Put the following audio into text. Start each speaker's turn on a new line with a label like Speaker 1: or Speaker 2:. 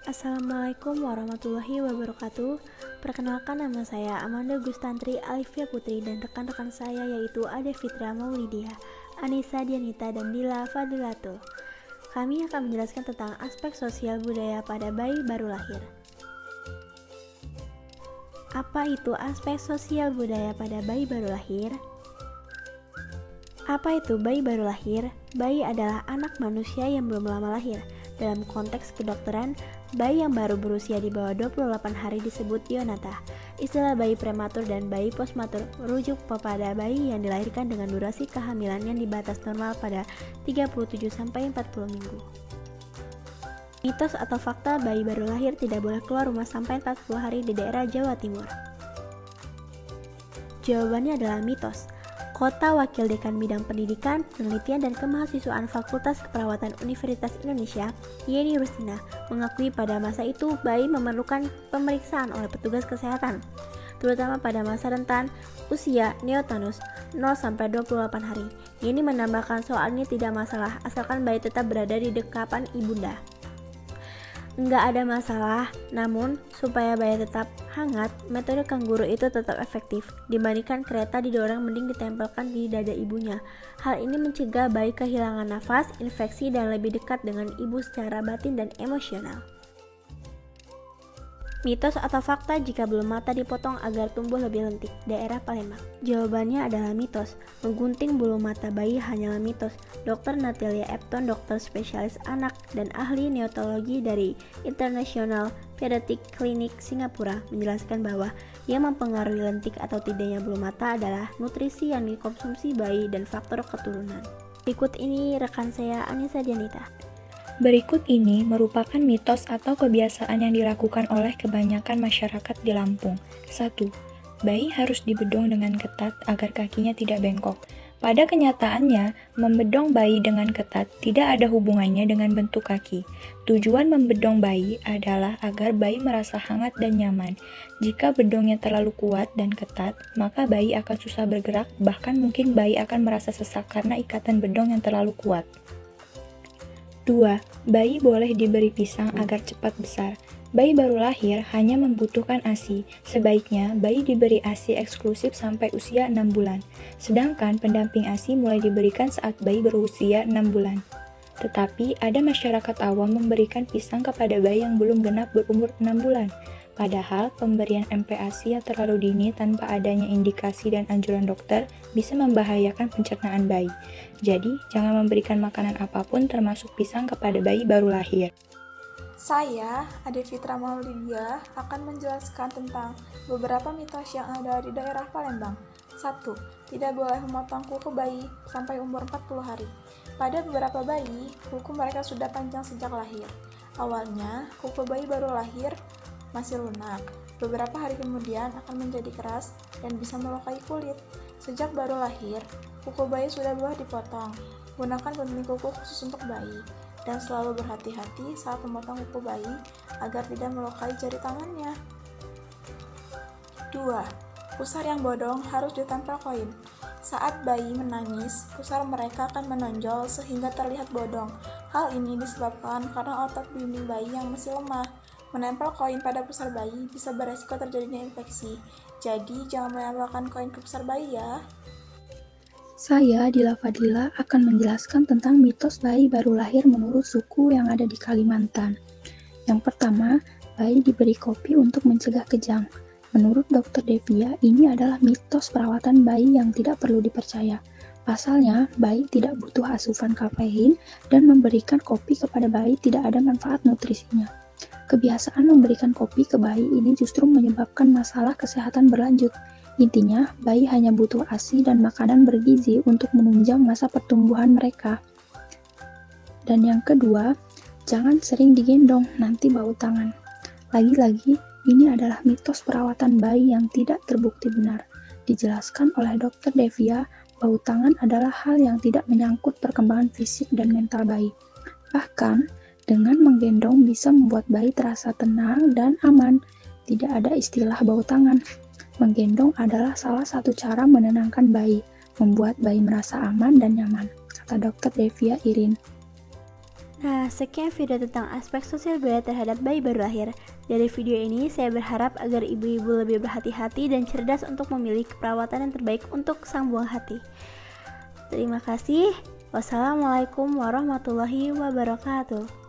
Speaker 1: Assalamualaikum warahmatullahi wabarakatuh. Perkenalkan, nama saya Amanda Gustantri Alifia Putri dan rekan-rekan saya yaitu Ade Fitra Maulidia, Anissa Dianita, dan Dila Fadilatul. Kami akan menjelaskan tentang aspek sosial budaya pada bayi baru lahir. Apa itu aspek sosial budaya pada bayi baru lahir? Apa itu bayi baru lahir? Bayi adalah anak manusia yang belum lama lahir. Dalam konteks kedokteran, bayi yang baru berusia di bawah 28 hari disebut neonata. Istilah bayi prematur dan bayi postmatur merujuk kepada bayi yang dilahirkan dengan durasi kehamilan yang di batas normal pada 37-40 minggu. Mitos atau fakta bayi baru lahir tidak boleh keluar rumah sampai 40 hari di daerah Jawa Timur? Jawabannya adalah mitos. Kota Wakil Dekan Bidang Pendidikan, Penelitian, dan Kemahasiswaan Fakultas Keperawatan Universitas Indonesia, Yeni Rustina, mengakui pada masa itu bayi memerlukan pemeriksaan oleh petugas kesehatan, terutama pada masa rentan usia neonatus 0-28 hari. Yeni menambahkan soal ini tidak masalah asalkan bayi tetap berada di dekapan ibunda. Nggak ada masalah, namun supaya bayi tetap hangat, metode kanguru itu tetap efektif. Dibandingkan kereta didorong, mending ditempelkan di dada ibunya. Hal ini mencegah bayi kehilangan nafas, infeksi, dan lebih dekat dengan ibu secara batin dan emosional. Mitos atau fakta jika belum mata dipotong agar tumbuh lebih lentik? Daerah Palembang. Jawabannya adalah mitos. Menggunting bulu mata bayi hanyalah mitos. Dr. Natalia Epton, dokter spesialis anak dan ahli neonatologi dari International Pediatric Clinic Singapura, menjelaskan bahwa yang mempengaruhi lentik atau tidaknya bulu mata adalah nutrisi yang dikonsumsi bayi dan faktor keturunan. Berikut ini rekan saya Anissa Dianita.
Speaker 2: Berikut ini merupakan mitos atau kebiasaan yang dilakukan oleh kebanyakan masyarakat di Lampung. 1. Bayi harus dibedong dengan ketat agar kakinya tidak bengkok. Pada kenyataannya, membedong bayi dengan ketat tidak ada hubungannya dengan bentuk kaki. Tujuan membedong bayi adalah agar bayi merasa hangat dan nyaman. Jika bedongnya terlalu kuat dan ketat, maka bayi akan susah bergerak, bahkan mungkin bayi akan merasa sesak karena ikatan bedong yang terlalu kuat. 2. Bayi boleh diberi pisang agar cepat besar. Bayi baru lahir hanya membutuhkan ASI. Sebaiknya bayi diberi ASI eksklusif sampai usia 6 bulan. Sedangkan pendamping ASI mulai diberikan saat bayi berusia 6 bulan. Tetapi ada masyarakat awam memberikan pisang kepada bayi yang belum genap berumur 6 bulan. Padahal pemberian MPASI yang terlalu dini tanpa adanya indikasi dan anjuran dokter bisa membahayakan pencernaan bayi. Jadi, jangan memberikan makanan apapun termasuk pisang kepada bayi baru lahir.
Speaker 3: Saya, Ade Fitra Maulidia, akan menjelaskan tentang beberapa mitos yang ada di daerah Palembang. 1. Tidak boleh memotong kuku bayi sampai umur 40 hari. Pada beberapa bayi, kuku mereka sudah panjang sejak lahir. Awalnya, kuku bayi baru lahir masih lunak. Beberapa hari kemudian akan menjadi keras dan bisa melukai kulit. Sejak baru lahir, kuku bayi sudah boleh dipotong. Gunakan gunting kuku khusus untuk bayi dan selalu berhati-hati saat memotong kuku bayi agar tidak melukai jari tangannya. 2. Pusar yang bodong harus ditempel koin. Saat bayi menangis, pusar mereka akan menonjol sehingga terlihat bodong. Hal ini disebabkan karena otot dinding bayi yang masih lemah. Menempel koin pada pusar bayi bisa beresiko terjadinya infeksi. Jadi, jangan menempelkan koin ke pusar bayi ya.
Speaker 4: Saya, Dila Fadila, akan menjelaskan tentang mitos bayi baru lahir menurut suku yang ada di Kalimantan. Yang pertama, bayi diberi kopi untuk mencegah kejang. Menurut Dr. Devia, ini adalah mitos perawatan bayi yang tidak perlu dipercaya. Pasalnya, bayi tidak butuh asupan kafein dan memberikan kopi kepada bayi tidak ada manfaat nutrisinya. Kebiasaan memberikan kopi ke bayi ini justru menyebabkan masalah kesehatan berlanjut. Intinya, bayi hanya butuh ASI dan makanan bergizi untuk menunjang masa pertumbuhan mereka. Dan yang kedua, jangan sering digendong, nanti bau tangan. Lagi-lagi, ini adalah mitos perawatan bayi yang tidak terbukti benar. Dijelaskan oleh Dr. Devia, bau tangan adalah hal yang tidak menyangkut perkembangan fisik dan mental bayi. Bahkan, dengan menggendong bisa membuat bayi terasa tenang dan aman. Tidak ada istilah bau tangan. Menggendong adalah salah satu cara menenangkan bayi, membuat bayi merasa aman dan nyaman, kata Dr. Devia Irin.
Speaker 1: Nah, sekian video tentang aspek sosial budaya terhadap bayi baru lahir. Dari video ini, saya berharap agar ibu-ibu lebih berhati-hati dan cerdas untuk memilih keperawatan yang terbaik untuk sang buah hati. Terima kasih. Wassalamualaikum warahmatullahi wabarakatuh.